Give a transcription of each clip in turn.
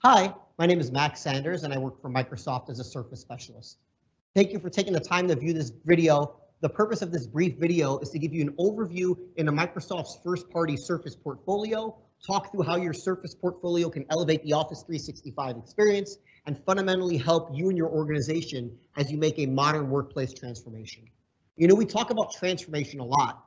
Hi, my name is Max Sanders and I work for Microsoft as a Surface Specialist. Thank you for taking the time to view this video. The purpose of this brief video is to give you an overview into Microsoft's first-party Surface portfolio, talk through how your Surface portfolio can elevate the Office 365 experience, and fundamentally help you and your organization as you make a modern workplace transformation. You know, we talk about transformation a lot,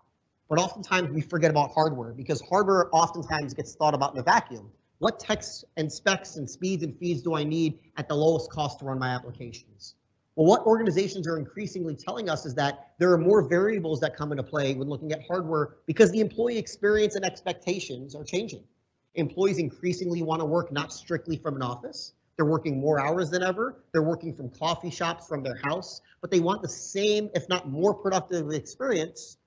but oftentimes we forget about hardware because hardware oftentimes gets thought about in a vacuum. What text and specs and speeds and feeds do I need at the lowest cost to run my applications? Well, what organizations are increasingly telling us is that there are more variables that come into play when looking at hardware because the employee experience and expectations are changing. Employees increasingly want to work not strictly from an office. They're working more hours than ever. They're working from coffee shops, from their house, but they want the same, if not more productive experience,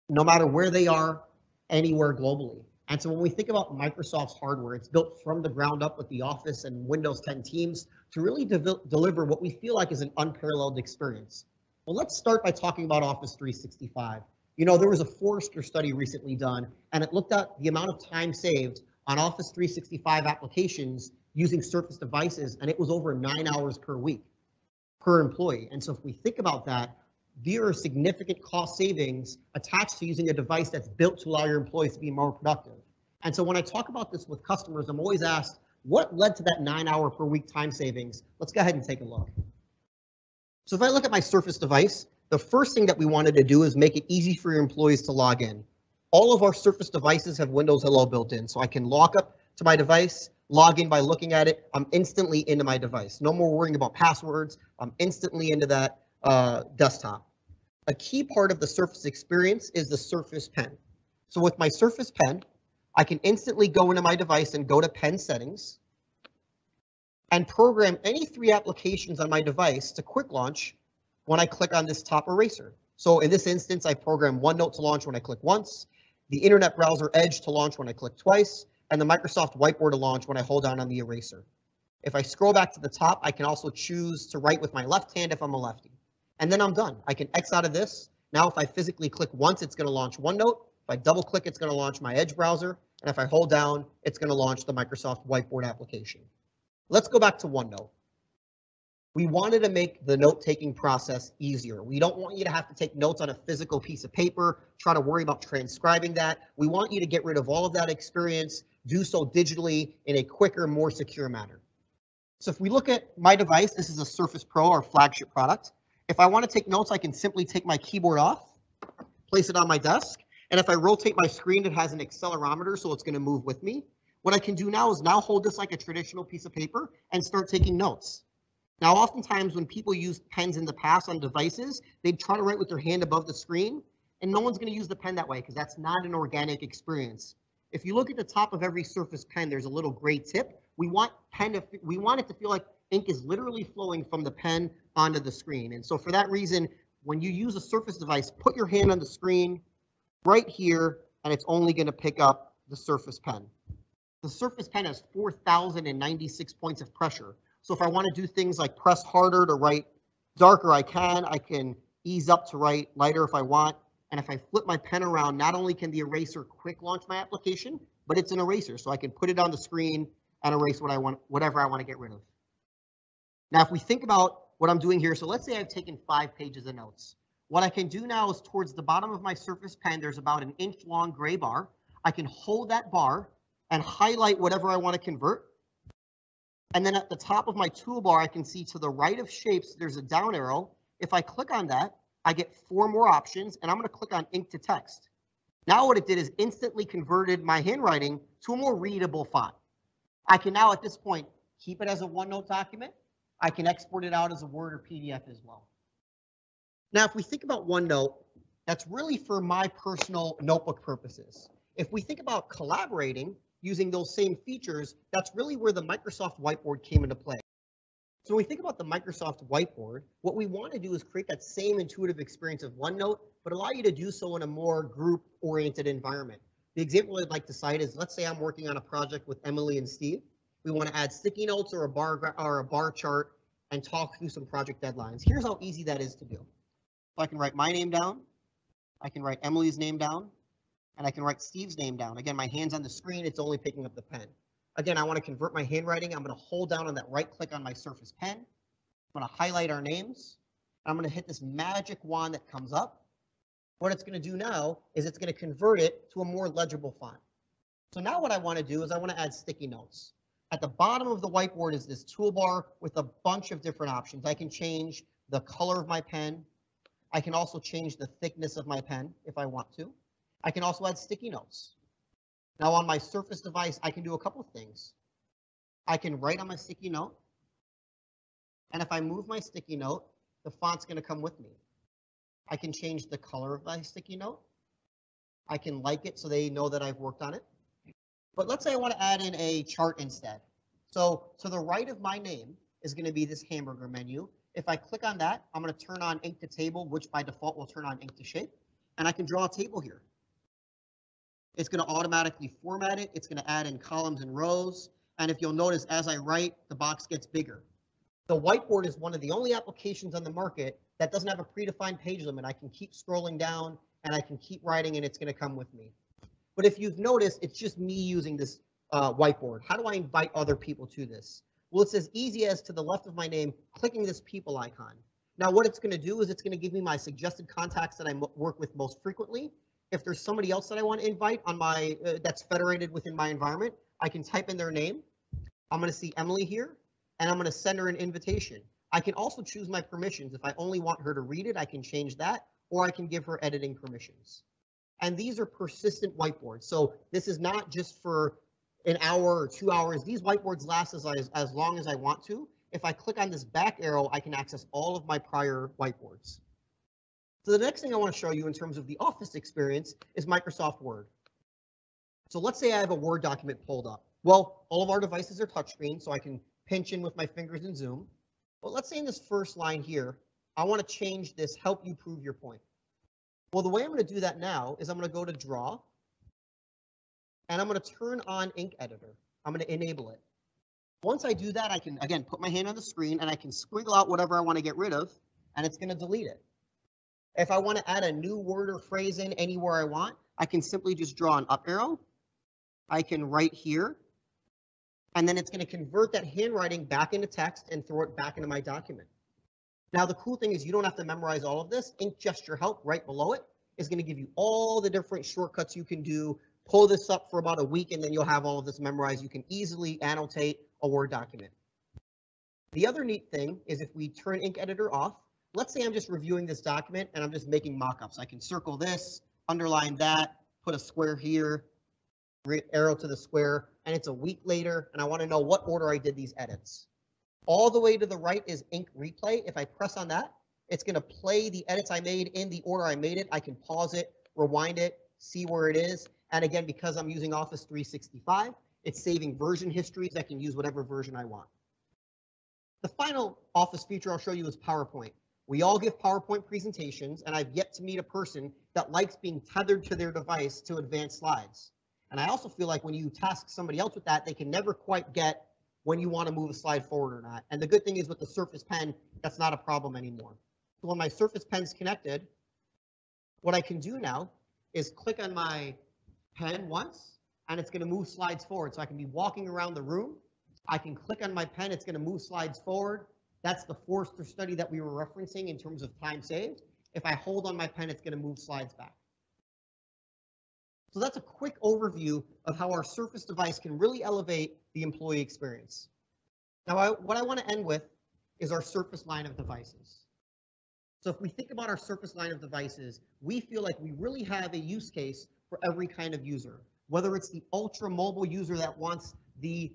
no matter where they are, anywhere globally. And so when we think about Microsoft's hardware, it's built from the ground up with the Office and Windows 10 teams to really deliver what we feel like is an unparalleled experience. Well, let's start by talking about Office 365. You know, there was a Forrester study recently done, and it looked at the amount of time saved on Office 365 applications using Surface devices, and it was over 9 hours per week per employee. And so if we think about that, there are significant cost savings attached to using a device that's built to allow your employees to be more productive. And so when I talk about this with customers, I'm always asked, what led to that 9 hour per week time savings? Let's go ahead and take a look. So if I look at my Surface device, the first thing that we wanted to do is make it easy for your employees to log in. All of our Surface devices have Windows Hello built in, so I can log up to my device, log in by looking at it. I'm instantly into my device. No more worrying about passwords. I'm instantly into that desktop. A key part of the Surface experience is the Surface Pen. So with my Surface Pen, I can instantly go into my device and go to Pen Settings and program any 3 applications on my device to quick launch when I click on this top eraser. So in this instance, I program OneNote to launch when I click once, the Internet Browser Edge to launch when I click twice, and the Microsoft Whiteboard to launch when I hold down on the eraser. If I scroll back to the top, I can also choose to write with my left hand if I'm a lefty. And then I'm done. I can X out of this. Now, if I physically click once, it's going to launch OneNote. If I double click, it's going to launch my Edge browser. And if I hold down, it's going to launch the Microsoft Whiteboard application. Let's go back to OneNote. We wanted to make the note-taking process easier. We don't want you to have to take notes on a physical piece of paper, try to worry about transcribing that. We want you to get rid of all of that experience, do so digitally in a quicker, more secure manner. So if we look at my device, this is a Surface Pro, our flagship product. If I want to take notes, I can simply take my keyboard off, place it on my desk, and if I rotate my screen, it has an accelerometer, so it's going to move with me. What I can do now is now hold this like a traditional piece of paper and start taking notes. Now, oftentimes when people use pens in the past on devices, they'd try to write with their hand above the screen, and no one's going to use the pen that way because that's not an organic experience. If you look at the top of every Surface Pen, there's a little gray tip. We want it to feel like ink is literally flowing from the pen onto the screen. And so for that reason, when you use a Surface device, put your hand on the screen right here, and it's only going to pick up the Surface Pen. The Surface Pen has 4,096 points of pressure. So if I want to do things like press harder to write darker, I can ease up to write lighter if I want. And if I flip my pen around, not only can the eraser quick launch my application, but it's an eraser. So I can put it on the screen and erase whatever I want to get rid of. Now, if we think about what I'm doing here, so let's say I've taken 5 pages of notes. What I can do now is towards the bottom of my Surface Pen, there's about an inch long gray bar. I can hold that bar and highlight whatever I want to convert. And then at the top of my toolbar, I can see to the right of shapes, there's a down arrow. If I click on that, I get 4 more options, and I'm going to click on ink to text. Now what it did is instantly converted my handwriting to a more readable font. I can now at this point keep it as a OneNote document. I can export it out as a Word or PDF as well. Now, if we think about OneNote, that's really for my personal notebook purposes. If we think about collaborating using those same features, that's really where the Microsoft Whiteboard came into play. So when we think about the Microsoft Whiteboard, what we want to do is create that same intuitive experience of OneNote, but allow you to do so in a more group-oriented environment. The example I'd like to cite is, let's say I'm working on a project with Emily and Steve. We want to add sticky notes or a bar chart and talk through some project deadlines. Here's how easy that is to do. So I can write my name down, I can write Emily's name down, and I can write Steve's name down. Again, my hand's on the screen, it's only picking up the pen. Again, I want to convert my handwriting. I'm going to hold down on that right click on my Surface Pen. I'm going to highlight our names. I'm going to hit this magic wand that comes up. What it's going to do now is it's going to convert it to a more legible font. So now what I want to do is I want to add sticky notes. At the bottom of the whiteboard is this toolbar with a bunch of different options. I can change the color of my pen. I can also change the thickness of my pen if I want to. I can also add sticky notes. Now on my Surface device, I can do a couple of things. I can write on my sticky note. And if I move my sticky note, the font's going to come with me. I can change the color of my sticky note. I can like it so they know that I've worked on it. But let's say I want to add in a chart instead. So to the right of my name is going to be this hamburger menu. If I click on that, I'm going to turn on ink to table, which by default will turn on ink to shape. And I can draw a table here. It's going to automatically format it. It's going to add in columns and rows. And if you'll notice, as I write, the box gets bigger. The whiteboard is one of the only applications on the market that doesn't have a predefined page limit. I can keep scrolling down and I can keep writing and it's going to come with me. But if you've noticed, it's just me using this whiteboard. How do I invite other people to this? Well, it's as easy as to the left of my name, clicking this people icon. Now, what it's going to do is it's going to give me my suggested contacts that I work with most frequently. If there's somebody else that I want to invite on my that's federated within my environment, I can type in their name. I'm going to see Emily here, and I'm going to send her an invitation. I can also choose my permissions. If I only want her to read it, I can change that, or I can give her editing permissions. And these are persistent whiteboards. So this is not just for an hour or 2 hours. These whiteboards last as long as I want to. If I click on this back arrow, I can access all of my prior whiteboards. So the next thing I want to show you in terms of the Office experience is Microsoft Word. So let's say I have a Word document pulled up. Well, all of our devices are touchscreen, so I can pinch in with my fingers and zoom. But let's say in this first line here, I want to change this help you prove your point. Well, the way I'm going to do that now is I'm going to go to Draw, and I'm going to turn on Ink Editor. I'm going to enable it. Once I do that, I can, again, put my hand on the screen, and I can squiggle out whatever I want to get rid of, and it's going to delete it. If I want to add a new word or phrase in anywhere I want, I can simply just draw an up arrow. I can write here, and then it's going to convert that handwriting back into text and throw it back into my document. Now, the cool thing is you don't have to memorize all of this. Ink Gesture Help right below it is going to give you all the different shortcuts you can do. Pull this up for about a week, and then you'll have all of this memorized. You can easily annotate a Word document. The other neat thing is if we turn Ink Editor off, let's say I'm just reviewing this document and I'm just making mock-ups. I can circle this, underline that, put a square here, arrow to the square, and it's a week later, and I want to know what order I did these edits. All the way to the right is Ink Replay. If I press on that, it's going to play the edits I made in the order I made it. I can pause it, rewind it, see where it is. And again, because I'm using Office 365, it's saving version histories. I can use whatever version I want. The final Office feature I'll show you is PowerPoint. We all give PowerPoint presentations, and I've yet to meet a person that likes being tethered to their device to advance slides. And I also feel like when you task somebody else with that, they can never quite get when you want to move a slide forward or not. And the good thing is with the Surface Pen, that's not a problem anymore. So when my Surface Pen's connected, what I can do now is click on my pen once, and it's going to move slides forward. So I can be walking around the room. I can click on my pen. It's going to move slides forward. That's the Forrester study that we were referencing in terms of time saved. If I hold on my pen, it's going to move slides back. So that's a quick overview of how our Surface device can really elevate the employee experience. Now, what I want to end with is our Surface line of devices. So if we think about our Surface line of devices, we feel like we really have a use case for every kind of user, whether it's the ultra mobile user that wants the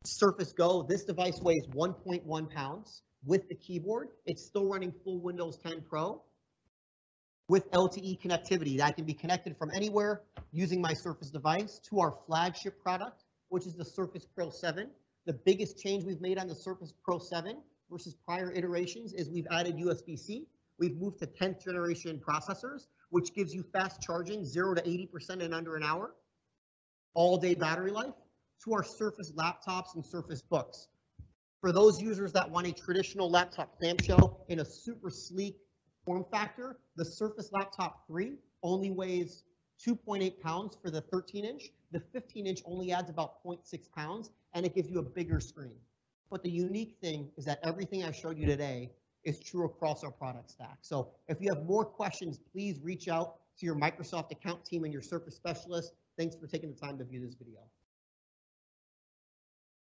Surface Go. This device weighs 1.1 pounds with the keyboard. It's still running full Windows 10 Pro with LTE connectivity that can be connected from anywhere using my Surface device, to our flagship product, which is the Surface Pro 7. The biggest change we've made on the Surface Pro 7 versus prior iterations is we've added USB-C. We've moved to 10th generation processors, which gives you fast charging, 0 to 80% in under an hour, all-day battery life, to our Surface laptops and Surface Books. For those users that want a traditional laptop clamshell in a super sleek form factor, the Surface Laptop 3 only weighs 2.8 pounds for the 13-inch. The 15-inch only adds about 0.6 pounds, and it gives you a bigger screen. But the unique thing is that everything I showed you today is true across our product stack. So if you have more questions, please reach out to your Microsoft account team and your Surface specialist. Thanks for taking the time to view this video.